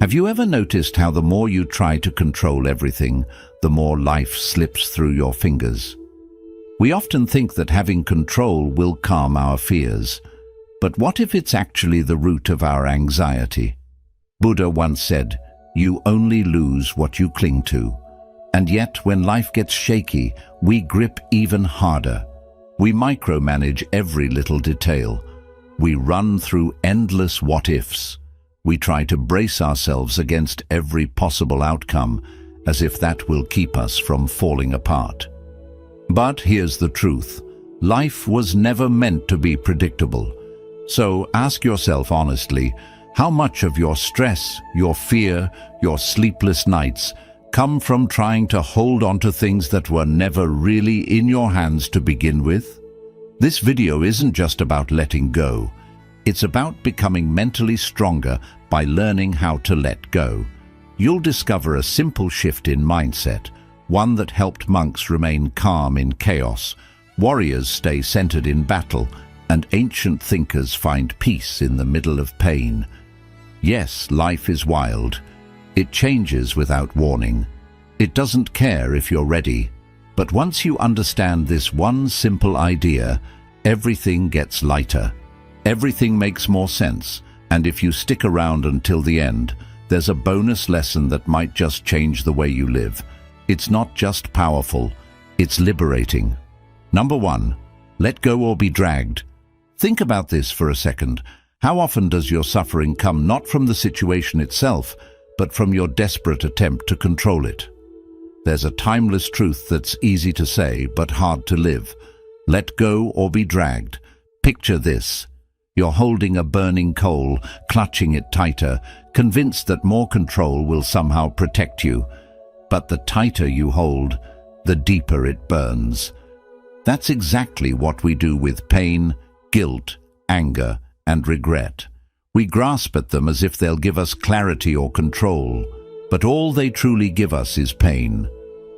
Have you ever noticed how the more you try to control everything, the more life slips through your fingers? We often think that having control will calm our fears, but what if it's actually the root of our anxiety? Buddha once said, "You only lose what you cling to." And yet, when life gets shaky, we grip even harder. We micromanage every little detail. We run through endless what-ifs. We try to brace ourselves against every possible outcome, as if that will keep us from falling apart. But here's the truth. Life was never meant to be predictable. So ask yourself honestly, how much of your stress, your fear, your sleepless nights come from trying to hold on to things that were never really in your hands to begin with? This video isn't just about letting go. It's about becoming mentally stronger by learning how to let go. You'll discover a simple shift in mindset, one that helped monks remain calm in chaos, warriors stay centered in battle, and ancient thinkers find peace in the middle of pain. Yes, life is wild. It changes without warning. It doesn't care if you're ready. But once you understand this one simple idea, everything gets lighter. Everything makes more sense, and if you stick around until the end, there's a bonus lesson that might just change the way you live. It's not just powerful, it's liberating. Number 1, let go or be dragged. Think about this for a second. How often does your suffering come not from the situation itself, but from your desperate attempt to control it? There's a timeless truth that's easy to say, but hard to live. Let go or be dragged. Picture this. You're holding a burning coal, clutching it tighter, convinced that more control will somehow protect you. But the tighter you hold, the deeper it burns. That's exactly what we do with pain, guilt, anger, and regret. We grasp at them as if they'll give us clarity or control, but all they truly give us is pain.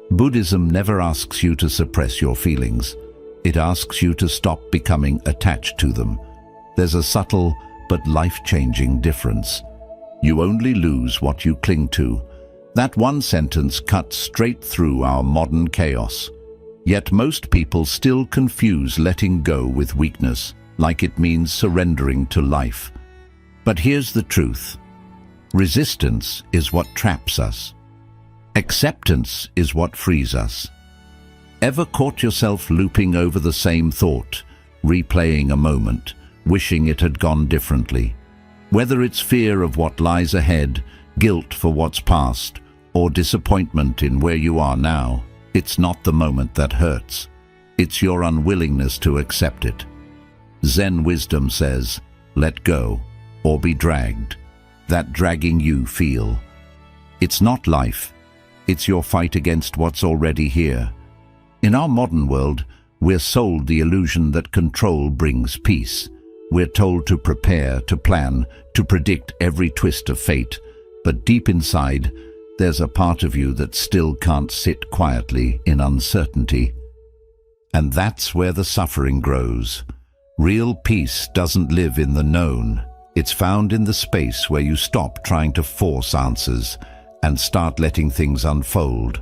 Buddhism never asks you to suppress your feelings. It asks you to stop becoming attached to them. There's a subtle but life-changing difference. You only lose what you cling to. That one sentence cuts straight through our modern chaos. Yet most people still confuse letting go with weakness, like it means surrendering to life. But here's the truth. Resistance is what traps us. Acceptance is what frees us. Ever caught yourself looping over the same thought, replaying a moment, wishing it had gone differently? Whether it's fear of what lies ahead, guilt for what's past, or disappointment in where you are now, it's not the moment that hurts. It's your unwillingness to accept it. Zen wisdom says, let go or be dragged. That dragging you feel. It's not life. It's your fight against what's already here. In our modern world, we're sold the illusion that control brings peace. We're told to prepare, to plan, to predict every twist of fate. But deep inside, there's a part of you that still can't sit quietly in uncertainty. And that's where the suffering grows. Real peace doesn't live in the known. It's found in the space where you stop trying to force answers and start letting things unfold.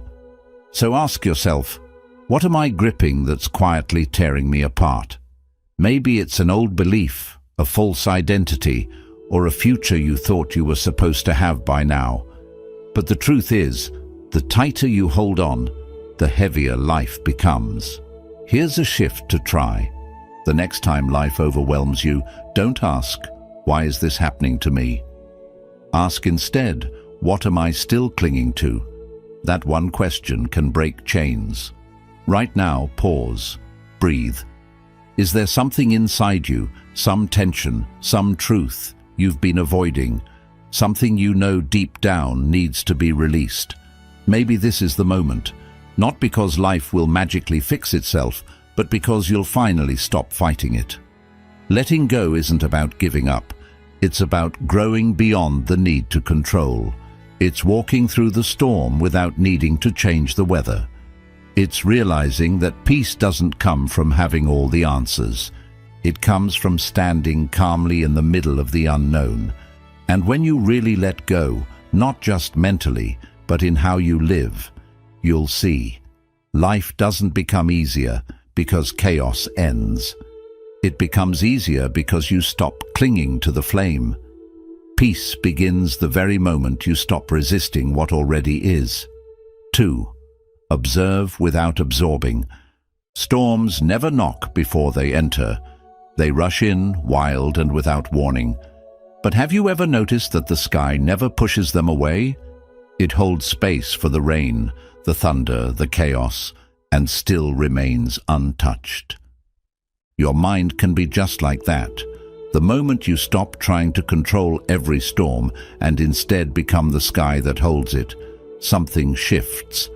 So ask yourself, what am I gripping that's quietly tearing me apart? Maybe it's an old belief, a false identity, or a future you thought you were supposed to have by now. But the truth is, the tighter you hold on, the heavier life becomes. Here's a shift to try. The next time life overwhelms you, don't ask, why is this happening to me? Ask instead, what am I still clinging to? That one question can break chains. Right now, pause, breathe. Is there something inside you, some tension, some truth you've been avoiding, something you know deep down needs to be released? Maybe this is the moment, not because life will magically fix itself, but because you'll finally stop fighting it. Letting go isn't about giving up. It's about growing beyond the need to control. It's walking through the storm without needing to change the weather. It's realizing that peace doesn't come from having all the answers. It comes from standing calmly in the middle of the unknown. And when you really let go, not just mentally, but in how you live, you'll see. Life doesn't become easier because chaos ends. It becomes easier because you stop clinging to the flame. Peace begins the very moment you stop resisting what already is. 2. Observe without absorbing. Storms never knock before they enter. They rush in, wild and without warning. But have you ever noticed that the sky never pushes them away? It holds space for the rain, the thunder, the chaos, and still remains untouched. Your mind can be just like that. The moment you stop trying to control every storm and instead become the sky that holds it, something shifts.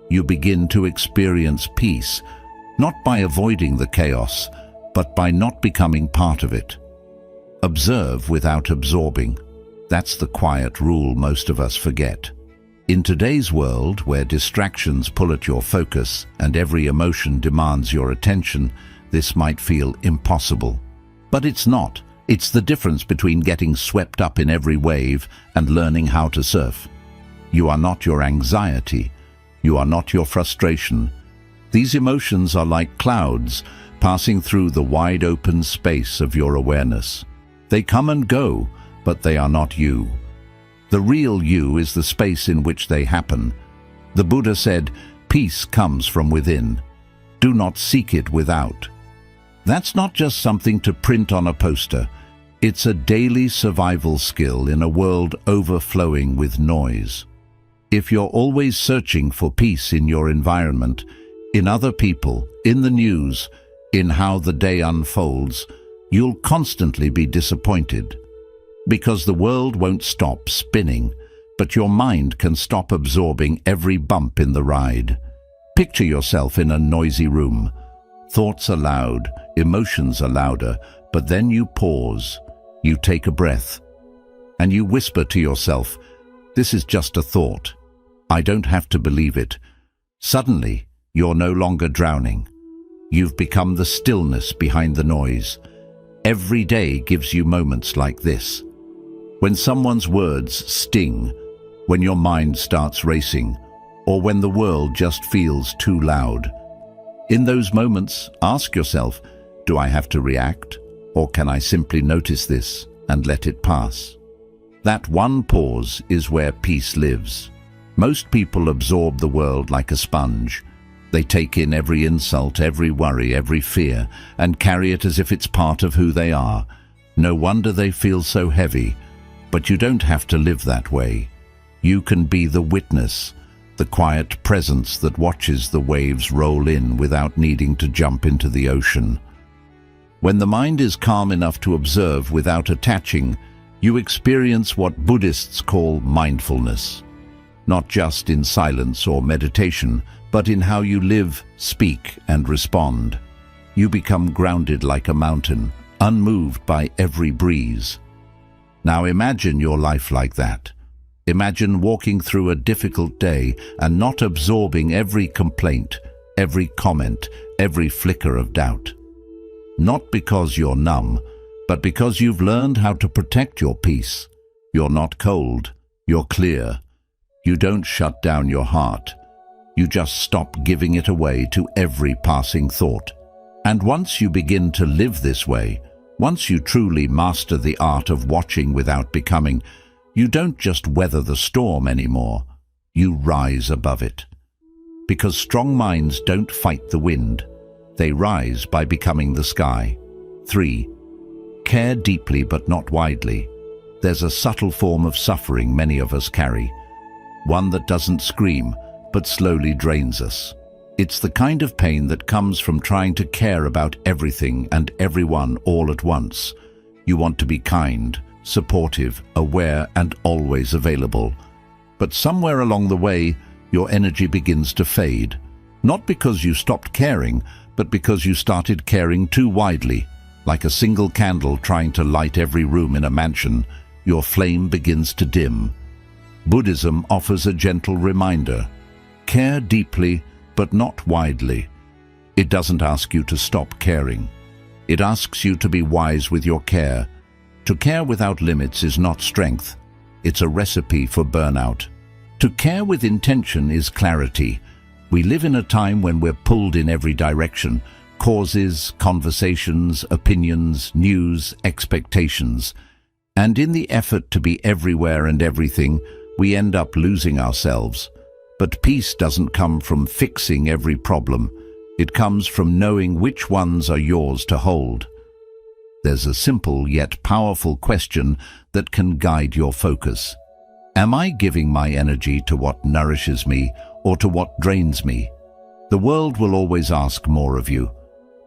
You begin to experience peace, not by avoiding the chaos, but by not becoming part of it. Observe without absorbing. That's the quiet rule most of us forget. In today's world, where distractions pull at your focus and every emotion demands your attention, this might feel impossible. But it's not. It's the difference between getting swept up in every wave and learning how to surf. You are not your anxiety. You are not your frustration. These emotions are like clouds passing through the wide open space of your awareness. They come and go, but they are not you. The real you is the space in which they happen. The Buddha said, "Peace comes from within. Do not seek it without." That's not just something to print on a poster. It's a daily survival skill in a world overflowing with noise. If you're always searching for peace in your environment, in other people, in the news, in how the day unfolds, you'll constantly be disappointed. Because the world won't stop spinning, but your mind can stop absorbing every bump in the ride. Picture yourself in a noisy room. Thoughts are loud, emotions are louder, but then you pause, you take a breath, and you whisper to yourself, "This is just a thought. I don't have to believe it." Suddenly, you're no longer drowning. You've become the stillness behind the noise. Every day gives you moments like this. When someone's words sting, when your mind starts racing, or when the world just feels too loud. In those moments, ask yourself, do I have to react, or can I simply notice this and let it pass? That one pause is where peace lives. Most people absorb the world like a sponge. They take in every insult, every worry, every fear, and carry it as if it's part of who they are. No wonder they feel so heavy. But you don't have to live that way. You can be the witness, the quiet presence that watches the waves roll in without needing to jump into the ocean. When the mind is calm enough to observe without attaching, you experience what Buddhists call mindfulness. Not just in silence or meditation, but in how you live, speak, and respond. You become grounded like a mountain, unmoved by every breeze. Now imagine your life like that. Imagine walking through a difficult day and not absorbing every complaint, every comment, every flicker of doubt. Not because you're numb, but because you've learned how to protect your peace. You're not cold, you're clear. You don't shut down your heart. You just stop giving it away to every passing thought. And once you begin to live this way, once you truly master the art of watching without becoming, you don't just weather the storm anymore, you rise above it. Because strong minds don't fight the wind, they rise by becoming the sky. 3. Care deeply but not widely. There's a subtle form of suffering many of us carry, one that doesn't scream, but slowly drains us. It's the kind of pain that comes from trying to care about everything and everyone all at once. You want to be kind, supportive, aware, and always available. But somewhere along the way, your energy begins to fade. Not because you stopped caring, but because you started caring too widely. Like a single candle trying to light every room in a mansion, your flame begins to dim. Buddhism offers a gentle reminder. Care deeply, but not widely. It doesn't ask you to stop caring. It asks you to be wise with your care. To care without limits is not strength. it's a recipe for burnout. To care with intention is clarity. We live in a time when we're pulled in every direction. Causes, conversations, opinions, news, expectations. And in the effort to be everywhere and everything, we end up losing ourselves. But peace doesn't come from fixing every problem. It comes from knowing which ones are yours to hold. There's a simple yet powerful question that can guide your focus. Am I giving my energy to what nourishes me or to what drains me? The world will always ask more of you,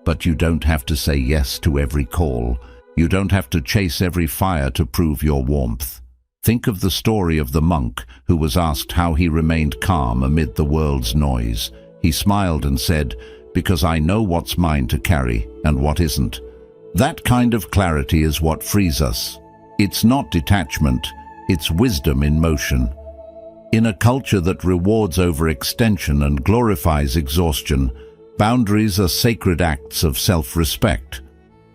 but you don't have to say yes to every call. You don't have to chase every fire to prove your warmth. Think of the story of the monk who was asked how he remained calm amid the world's noise. He smiled and said, "Because I know what's mine to carry and what isn't." That kind of clarity is what frees us. It's not detachment, it's wisdom in motion. In a culture that rewards overextension and glorifies exhaustion, boundaries are sacred acts of self-respect.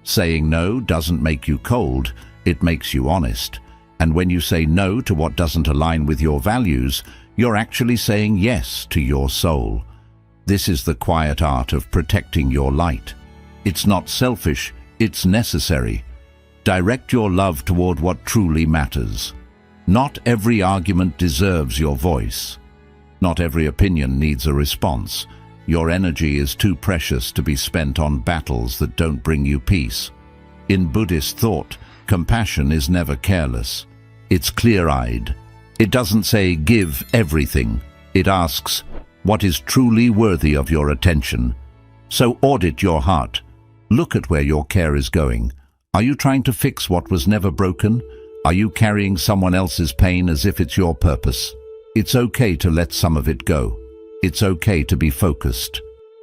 Saying no doesn't make you cold, it makes you honest. And when you say no to what doesn't align with your values, you're actually saying yes to your soul. This is the quiet art of protecting your light. It's not selfish, it's necessary. Direct your love toward what truly matters. Not every argument deserves your voice. Not every opinion needs a response. Your energy is too precious to be spent on battles that don't bring you peace. In Buddhist thought, compassion is never careless. It's clear-eyed. It doesn't say, "Give everything." It asks, "What is truly worthy of your attention?" So audit your heart. Look at where your care is going. Are you trying to fix what was never broken? Are you carrying someone else's pain as if it's your purpose? It's okay to let some of it go. It's okay to be focused.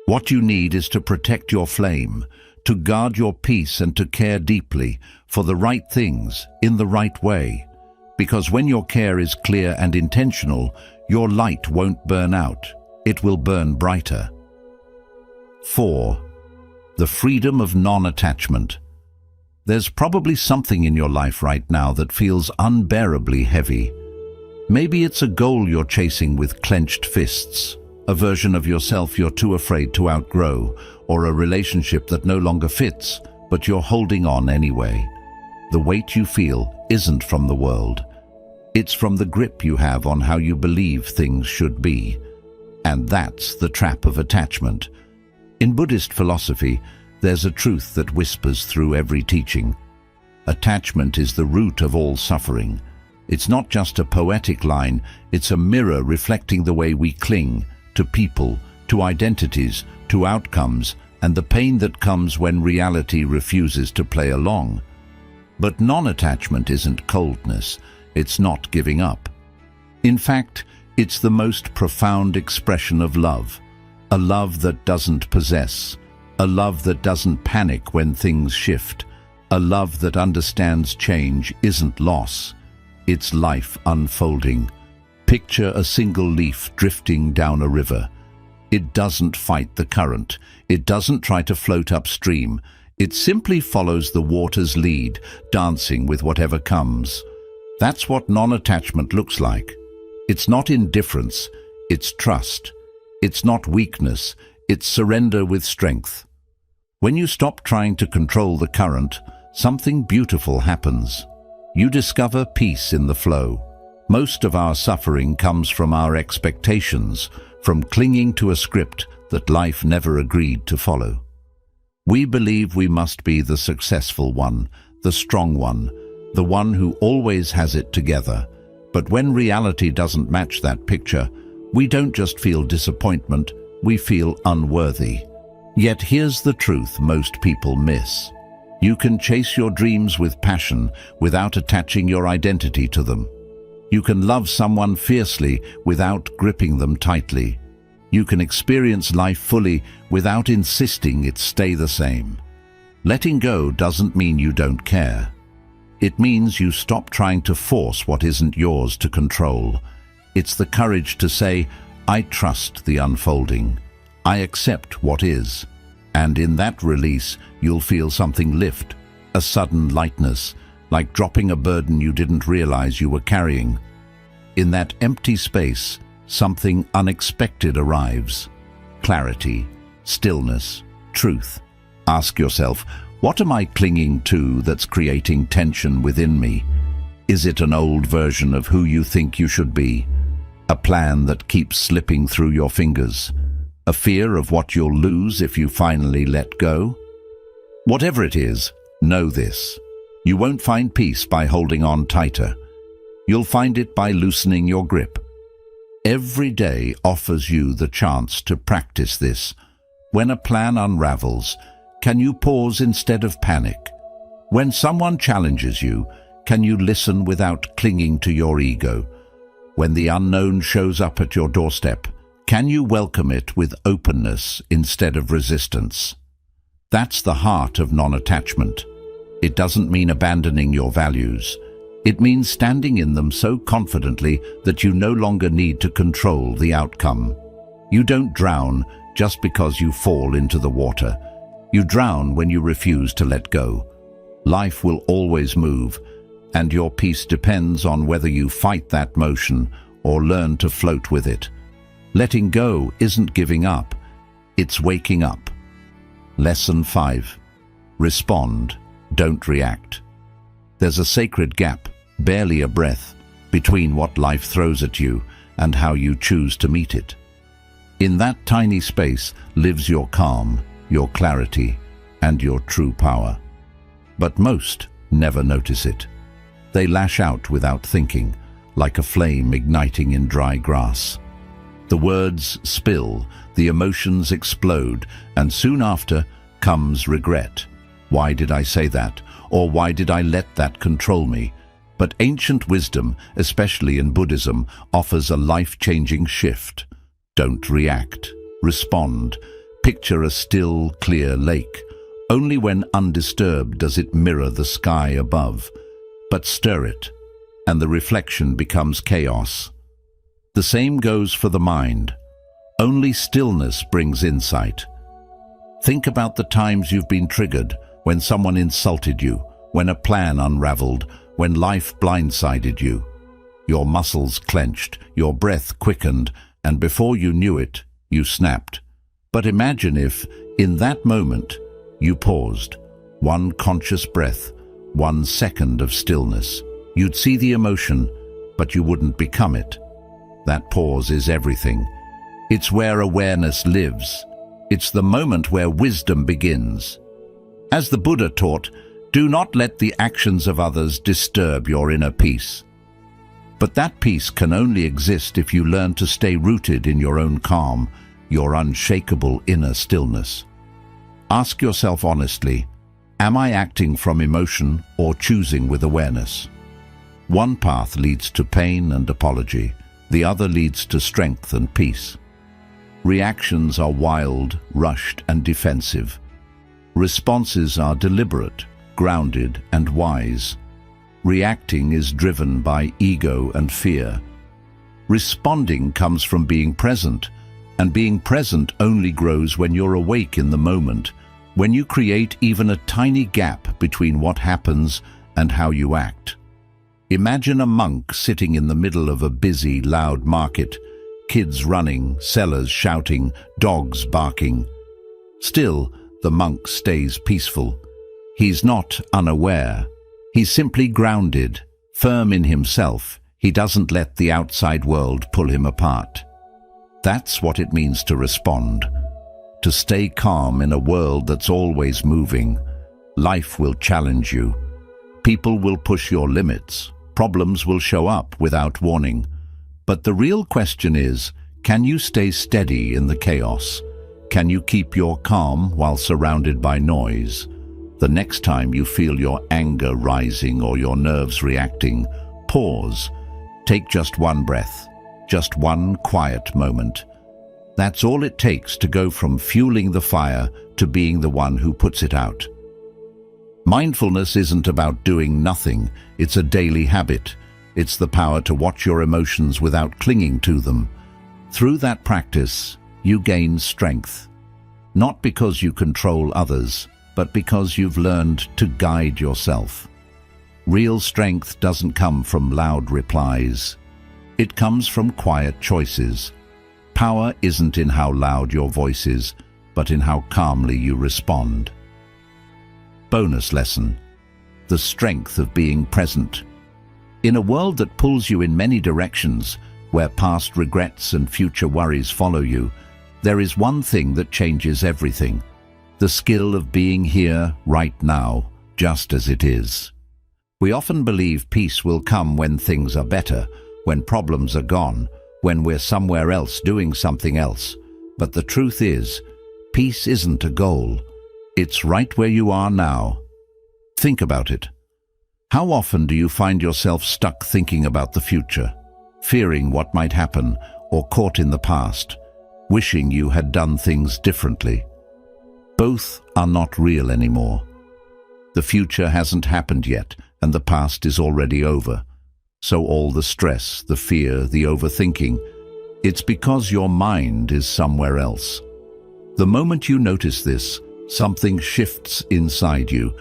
What you need is to protect your flame, to guard your peace and to care deeply for the right things in the right way. Because when your care is clear and intentional, your light won't burn out. It will burn brighter. 4. The freedom of non-attachment. There's probably something in your life right now that feels unbearably heavy. Maybe it's a goal you're chasing with clenched fists, a version of yourself you're too afraid to outgrow, or a relationship that no longer fits, but you're holding on anyway. The weight you feel isn't from the world. It's from the grip you have on how you believe things should be. And that's the trap of attachment. In Buddhist philosophy, there's a truth that whispers through every teaching. Attachment is the root of all suffering. It's not just a poetic line, it's a mirror reflecting the way we cling to people, to identities, to outcomes, and the pain that comes when reality refuses to play along. But non-attachment isn't coldness, it's not giving up. In fact, it's the most profound expression of love. A love that doesn't possess. A love that doesn't panic when things shift. A love that understands change isn't loss. It's life unfolding. Picture a single leaf drifting down a river. It doesn't fight the current. It doesn't try to float upstream. It simply follows the water's lead, dancing with whatever comes. That's what non-attachment looks like. It's not indifference, it's trust. It's not weakness, it's surrender with strength. When you stop trying to control the current, something beautiful happens. You discover peace in the flow. Most of our suffering comes from our expectations, from clinging to a script that life never agreed to follow. We believe we must be the successful one, the strong one, the one who always has it together. But when reality doesn't match that picture, we don't just feel disappointment, we feel unworthy. Yet here's the truth most people miss. You can chase your dreams with passion without attaching your identity to them. You can love someone fiercely without gripping them tightly. You can experience life fully without insisting it stay the same. Letting go doesn't mean you don't care. It means you stop trying to force what isn't yours to control. It's the courage to say, I trust the unfolding. I accept what is. And in that release, you'll feel something lift, a sudden lightness, like dropping a burden you didn't realize you were carrying. In that empty space, something unexpected arrives. Clarity, stillness, truth. Ask yourself, what am I clinging to that's creating tension within me? Is it an old version of who you think you should be? A plan that keeps slipping through your fingers? A fear of what you'll lose if you finally let go? Whatever it is, know this. You won't find peace by holding on tighter. You'll find it by loosening your grip. Every day offers you the chance to practice this. When a plan unravels, can you pause instead of panic? When someone challenges you, can you listen without clinging to your ego? When the unknown shows up at your doorstep, can you welcome it with openness instead of resistance? That's the heart of non-attachment. It doesn't mean abandoning your values. It means standing in them so confidently that you no longer need to control the outcome. You don't drown just because you fall into the water. You drown when you refuse to let go. Life will always move, and your peace depends on whether you fight that motion or learn to float with it. Letting go isn't giving up, it's waking up. Lesson 5. Respond, don't react. There's a sacred gap, barely a breath, between what life throws at you and how you choose to meet it. In that tiny space lives your calm, your clarity, and your true power. But most never notice it. They lash out without thinking, like a flame igniting in dry grass. The words spill, the emotions explode, and soon after comes regret. Why did I say that? Or why did I let that control me? But ancient wisdom, especially in Buddhism, offers a life-changing shift. Don't react. Respond. Picture a still, clear lake. Only when undisturbed does it mirror the sky above. But stir it, and the reflection becomes chaos. The same goes for the mind. Only stillness brings insight. Think about the times you've been triggered, when someone insulted you, when a plan unraveled, when life blindsided you. Your muscles clenched, your breath quickened, and before you knew it, you snapped. But imagine if, in that moment, you paused. One conscious breath, 1 second of stillness. You'd see the emotion, but you wouldn't become it. That pause is everything. It's where awareness lives. It's the moment where wisdom begins. As the Buddha taught, do not let the actions of others disturb your inner peace. But that peace can only exist if you learn to stay rooted in your own calm, your unshakable inner stillness. Ask yourself honestly, am I acting from emotion or choosing with awareness? One path leads to pain and apology. The other leads to strength and peace. Reactions are wild, rushed, and defensive. Responses are deliberate, grounded, and wise. Reacting is driven by ego and fear. Responding comes from being present, and being present only grows when you're awake in the moment, when you create even a tiny gap between what happens and how you act. Imagine a monk sitting in the middle of a busy, loud market, kids running, sellers shouting, dogs barking. Still, the monk stays peaceful. He's not unaware. He's simply grounded, firm in himself. He doesn't let the outside world pull him apart. That's what it means to respond. To stay calm in a world that's always moving. Life will challenge you. People will push your limits. Problems will show up without warning. But the real question is, can you stay steady in the chaos? Can you keep your calm while surrounded by noise? The next time you feel your anger rising or your nerves reacting, pause. Take just one breath, just one quiet moment. That's all it takes to go from fueling the fire to being the one who puts it out. Mindfulness isn't about doing nothing, it's a daily habit. It's the power to watch your emotions without clinging to them. Through that practice, you gain strength. Not because you control others, but because you've learned to guide yourself. Real strength doesn't come from loud replies. It comes from quiet choices. Power isn't in how loud your voice is, but in how calmly you respond. Bonus lesson: the strength of being present. In a world that pulls you in many directions, where past regrets and future worries follow you, there is one thing that changes everything: the skill of being here, right now, just as it is. We often believe peace will come when things are better, when problems are gone, when we're somewhere else doing something else. But the truth is, peace isn't a goal. It's right where you are now. Think about it. How often do you find yourself stuck thinking about the future, fearing what might happen, or caught in the past, wishing you had done things differently? Both are not real anymore. The future hasn't happened yet, and the past is already over. So all the stress, the fear, the overthinking, it's because your mind is somewhere else. The moment you notice this, something shifts inside you.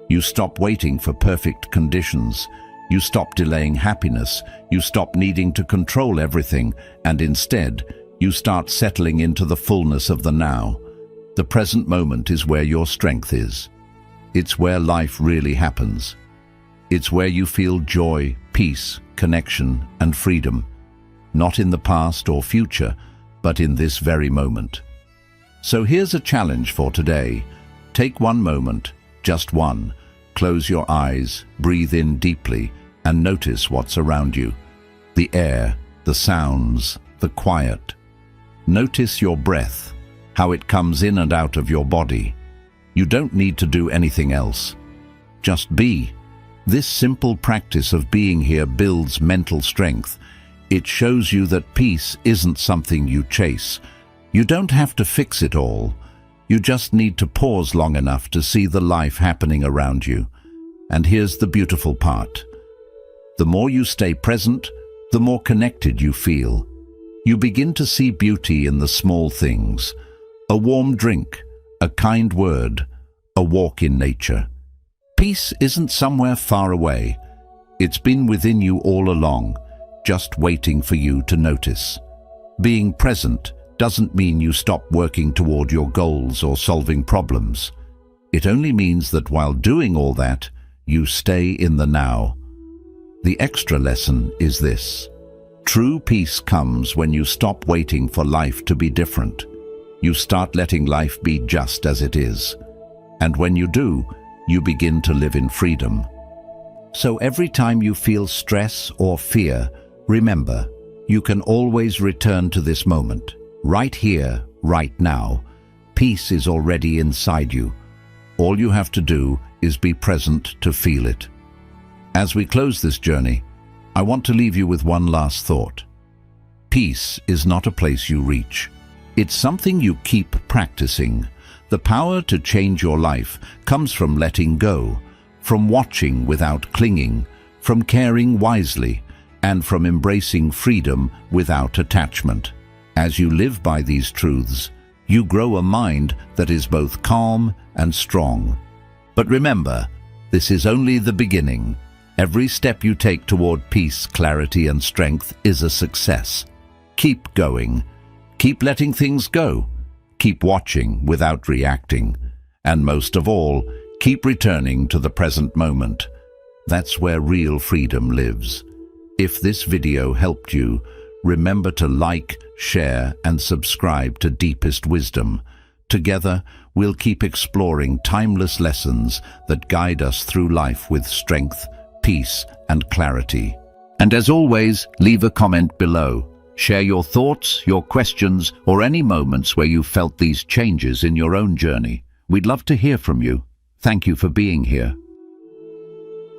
You stop waiting for perfect conditions. You stop delaying happiness. You stop needing to control everything, and instead, you start settling into the fullness of the now. The present moment is where your strength is. It's where life really happens. It's where you feel joy, peace, connection, and freedom. Not in the past or future, but in this very moment. So here's a challenge for today. Take one moment, just one. Close your eyes, breathe in deeply, and notice what's around you. The air, the sounds, the quiet. Notice your breath, how it comes in and out of your body. You don't need to do anything else. Just be. This simple practice of being here builds mental strength. It shows you that peace isn't something you chase. You don't have to fix it all. You just need to pause long enough to see the life happening around you. And here's the beautiful part. The more you stay present, the more connected you feel. You begin to see beauty in the small things. A warm drink, a kind word, a walk in nature. Peace isn't somewhere far away. It's been within you all along, just waiting for you to notice. Being present doesn't mean you stop working toward your goals or solving problems. It only means that while doing all that, you stay in the now. The extra lesson is this: true peace comes when you stop waiting for life to be different. You start letting life be just as it is. And when you do, you begin to live in freedom. So every time you feel stress or fear, remember, you can always return to this moment. Right here, right now. Peace is already inside you. All you have to do is be present to feel it. As we close this journey, I want to leave you with one last thought. Peace is not a place you reach. It's something you keep practicing. The power to change your life comes from letting go, from watching without clinging, from caring wisely, and from embracing freedom without attachment. As you live by these truths, you grow a mind that is both calm and strong. But remember, this is only the beginning. Every step you take toward peace, clarity, and strength is a success. Keep going. Keep letting things go. Keep watching without reacting. And most of all, keep returning to the present moment. That's where real freedom lives. If this video helped you, remember to like, share, and subscribe to Deepest Wisdom. Together, we'll keep exploring timeless lessons that guide us through life with strength, peace, and clarity. And as always, leave a comment below. Share your thoughts, your questions, or any moments where you felt these changes in your own journey. We'd love to hear from you. Thank you for being here.